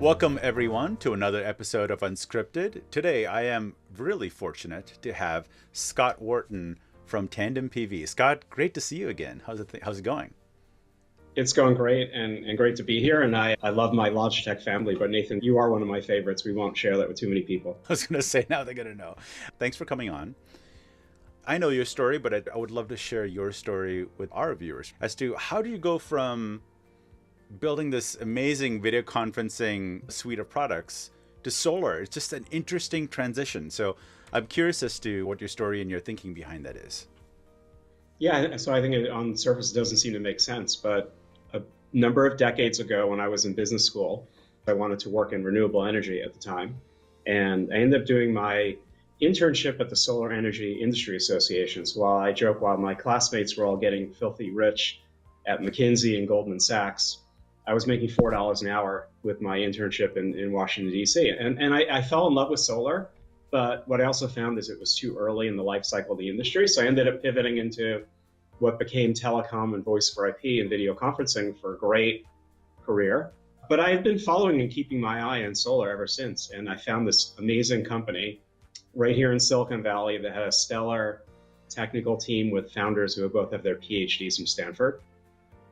Welcome, everyone, to another episode of Unscripted. Today, I am really fortunate to have Scott Wharton from Tandem PV. Scott, great to see you again. How's it going? It's going great and great to be here. And I love my Logitech family, but Nathan, you are one of my favorites. We won't share that with too many people. I was going to say, now they're going to know. Thanks for coming on. I know your story, but I would love to share your story with our viewers as to how do you go from building this amazing video conferencing suite of products to solar. It's just an interesting transition. So I'm curious as to what your story and your thinking behind that is. Yeah, so I think on the surface it doesn't seem to make sense, but a number of decades ago when I was in business school, I wanted to work in renewable energy at the time. And I ended up doing my internship at the Solar Energy Industry Association. So while my classmates were all getting filthy rich at McKinsey and Goldman Sachs, I was making $4 an hour with my internship in Washington, D.C. And I fell in love with solar, but what I also found is it was too early in the life cycle of the industry. So I ended up pivoting into what became telecom and voice for IP and video conferencing for a great career. But I had been following and keeping my eye on solar ever since. And I found this amazing company right here in Silicon Valley that had a stellar technical team with founders who both have their PhDs from Stanford.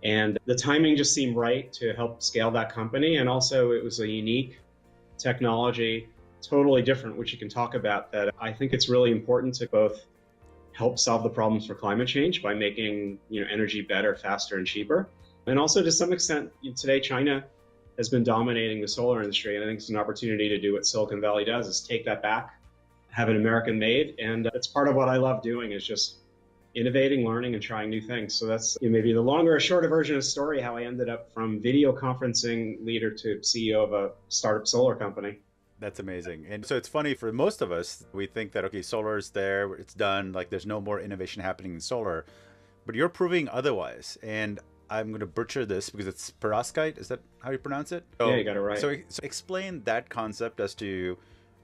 And the timing just seemed right to help scale that company. And also it was a unique technology, totally different, which you can talk about, that I think it's really important to both help solve the problems for climate change by making energy better, faster, and cheaper. And also to some extent, today China has been dominating the solar industry. And I think it's an opportunity to do what Silicon Valley does, is take that back, have it American made. And it's part of what I love doing, is just innovating, learning, and trying new things. So that's maybe the longer or shorter version of the story, how I ended up from video conferencing leader to CEO of a startup solar company. That's amazing. And so it's funny, for most of us, we think that, okay, solar is there, it's done, like there's no more innovation happening in solar, but you're proving otherwise. And I'm going to butcher this because it's perovskite. Is that how you pronounce it? Yeah, you got it right. So explain that concept as to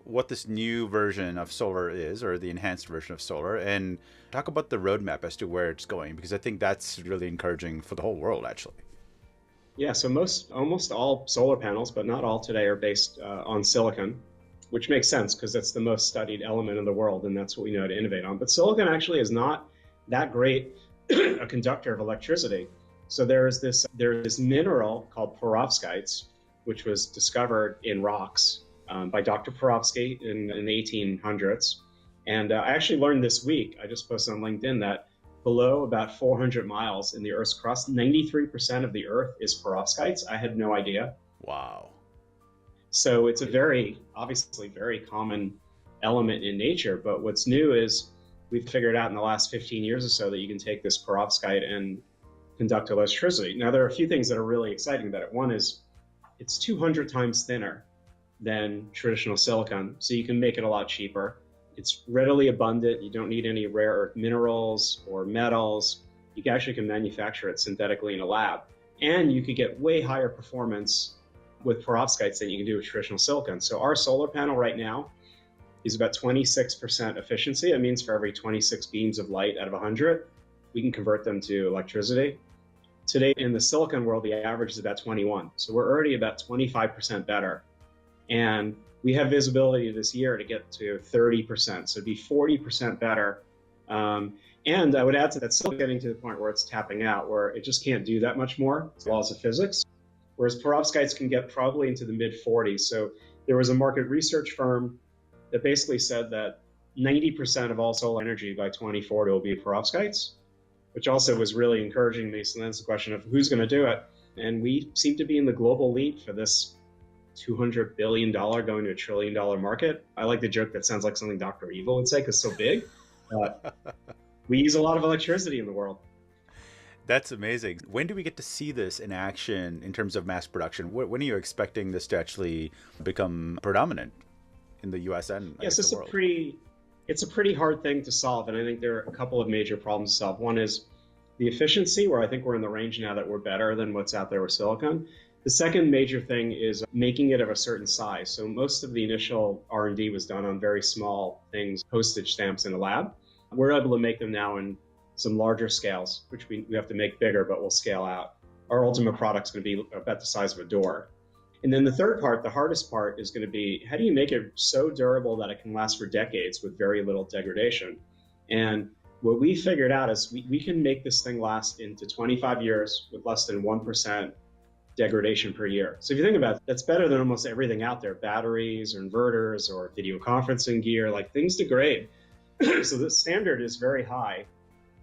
what this new version of solar is, or the enhanced version of solar, and talk about the roadmap as to where it's going, because I think that's really encouraging for the whole world, actually. Yeah, so almost all solar panels, but not all today, are based on silicon, which makes sense because that's the most studied element in the world, and that's what we know how to innovate on. But silicon actually is not that great a conductor of electricity. So there's this mineral called perovskites, which was discovered in rocks by Dr. Perovskite in the 1800s. And I actually learned this week, I just posted on LinkedIn, that below about 400 miles in the Earth's crust, 93% of the Earth is perovskites. I had no idea. Wow. So it's obviously very common element in nature. But what's new is we've figured out in the last 15 years or so that you can take this perovskite and conduct electricity. Now, there are a few things that are really exciting about it. One is it's 200 times thinner than traditional silicon, so you can make it a lot cheaper. It's readily abundant. You don't need any rare earth minerals or metals. You actually can manufacture it synthetically in a lab. And you could get way higher performance with perovskites than you can do with traditional silicon. So our solar panel right now is about 26% efficiency. It means for every 26 beams of light out of 100, we can convert them to electricity. Today in the silicon world, the average is about 21. So we're already about 25% better. And we have visibility this year to get to 30%, so it'd be 40% better. And I would add to that, still getting to the point where it's tapping out, where it just can't do that much more, laws of physics, whereas perovskites can get probably into the mid-40s. So there was a market research firm that basically said that 90% of all solar energy by 2040 will be perovskites, which also was really encouraging me. So then it's a question of who's going to do it. And we seem to be in the global lead for this $200 billion going to $1 trillion market. I like the joke that sounds like something Dr. Evil would say because it's so big. We use a lot of electricity in the world. That's amazing. When do we get to see this in action in terms of mass production? When are you expecting this to actually become predominant in the US and Yes, the world? It's a pretty hard thing to solve. And I think there are a couple of major problems to solve. One is the efficiency, where I think we're in the range now that we're better than what's out there with silicon. The second major thing is making it of a certain size. So most of the initial R&D was done on very small things, postage stamps in a lab. We're able to make them now in some larger scales, which we have to make bigger, but we'll scale out. Our ultimate product's going to be about the size of a door. And then the third part, the hardest part, is going to be how do you make it so durable that it can last for decades with very little degradation? And what we figured out is we can make this thing last into 25 years with less than 1% degradation per year. So if you think about it, that's better than almost everything out there, batteries or inverters or video conferencing gear, like things degrade. So the standard is very high,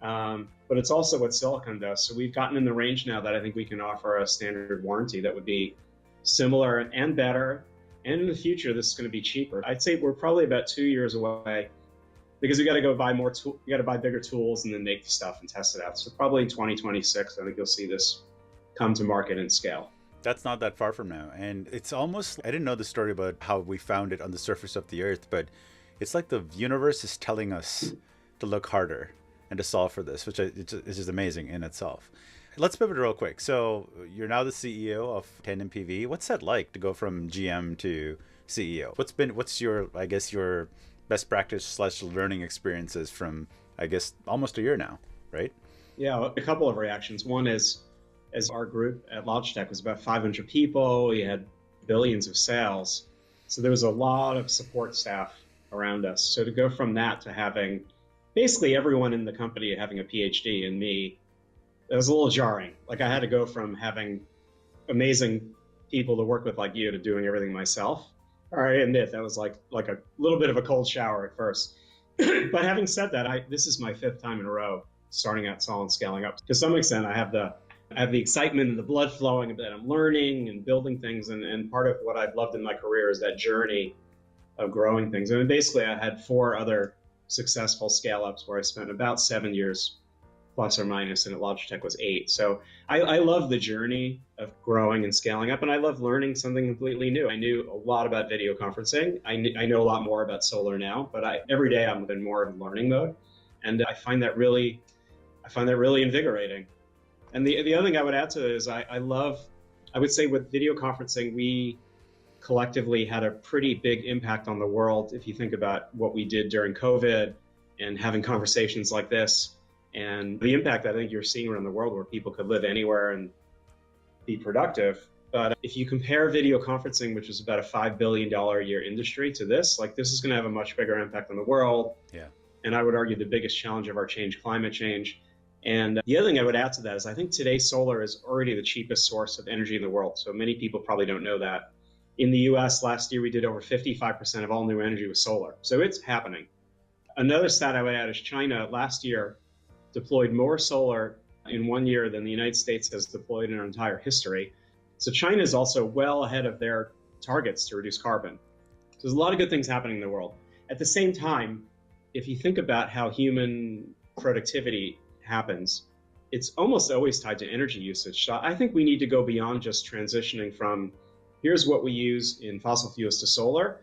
but it's also what silicon does. So we've gotten in the range now that I think we can offer a standard warranty that would be similar and better. And in the future, this is going to be cheaper. I'd say we're probably about 2 years away because we got to go buy more tools. We got to buy bigger tools and then make the stuff and test it out. So probably in 2026, I think you'll see this come to market and scale. That's not that far from now. And it's almost, I didn't know the story about how we found it on the surface of the earth, but it's like the universe is telling us to look harder and to solve for this, which is just amazing in itself. Let's pivot real quick. So you're now the CEO of Tandem PV. What's that like to go from GM to CEO? What's your, I guess, your best practice / learning experiences from, I guess, almost a year now, right? Yeah, a couple of reactions. One is, as our group at Logitech was about 500 people, we had billions of sales. So there was a lot of support staff around us. So to go from that to having basically everyone in the company having a PhD and me, it was a little jarring. Like I had to go from having amazing people to work with like you to doing everything myself. All right, I admit that was like a little bit of a cold shower at first. But having said that, this is my 5th time in a row starting out small and scaling up. To some extent, I have the excitement and the blood flowing that I'm learning and building things. And part of what I've loved in my career is that journey of growing things. I mean, basically, I had 4 other successful scale-ups where I spent about 7 years plus or minus, and at Logitech was 8. So I love the journey of growing and scaling up, and I love learning something completely new. I knew a lot about video conferencing. I know a lot more about solar now, but every day I'm in more of a learning mode, and I find that really invigorating. And the other thing I would add to it is I would say with video conferencing, we collectively had a pretty big impact on the world. If you think about what we did during COVID and having conversations like this, and the impact I think you're seeing around the world where people could live anywhere and be productive. But if you compare video conferencing, which is about a $5 billion a year industry, to this, like this is going to have a much bigger impact on the world. Yeah. And I would argue the biggest challenge of our change, climate change. And the other thing I would add to that is I think today solar is already the cheapest source of energy in the world. So many people probably don't know that. In the US last year, we did over 55% of all new energy with solar. So it's happening. Another stat I would add is China last year deployed more solar in 1 year than the United States has deployed in our entire history. So China is also well ahead of their targets to reduce carbon. So there's a lot of good things happening in the world. At the same time, if you think about how human productivity happens, it's almost always tied to energy usage. So I think we need to go beyond just transitioning from here's what we use in fossil fuels to solar.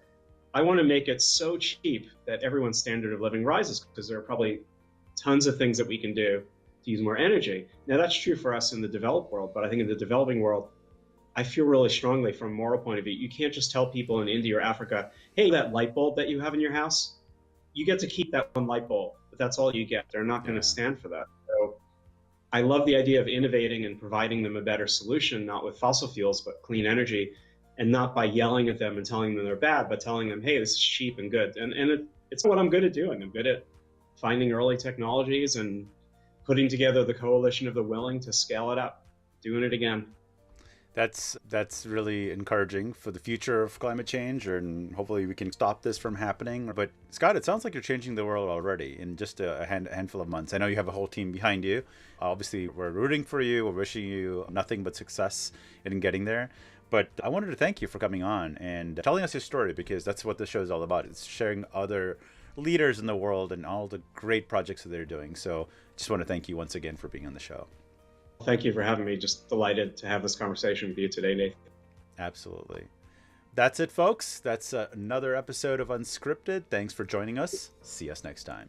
I want to make it so cheap that everyone's standard of living rises, because there are probably tons of things that we can do to use more energy. Now that's true for us in the developed world, but I think in the developing world, I feel really strongly from a moral point of view, you can't just tell people in India or Africa, hey, that light bulb that you have in your house, you get to keep that one light bulb, but that's all you get. They're not going to stand for that. So I love the idea of innovating and providing them a better solution, not with fossil fuels, but clean energy, and not by yelling at them and telling them they're bad, but telling them, hey, this is cheap and good. And it's what I'm good at doing. I'm good at finding early technologies and putting together the coalition of the willing to scale it up, doing it again. That's really encouraging for the future of climate change, and hopefully we can stop this from happening. But Scott, it sounds like you're changing the world already in just a handful of months. I know you have a whole team behind you. Obviously, we're rooting for you. We're wishing you nothing but success in getting there. But I wanted to thank you for coming on and telling us your story, because that's what this show is all about. It's sharing other leaders in the world and all the great projects that they're doing. So just want to thank you once again for being on the show. Thank you for having me. Just delighted to have this conversation with you today, Nathan. Absolutely. That's it, folks. That's another episode of Unscripted. Thanks for joining us. See us next time.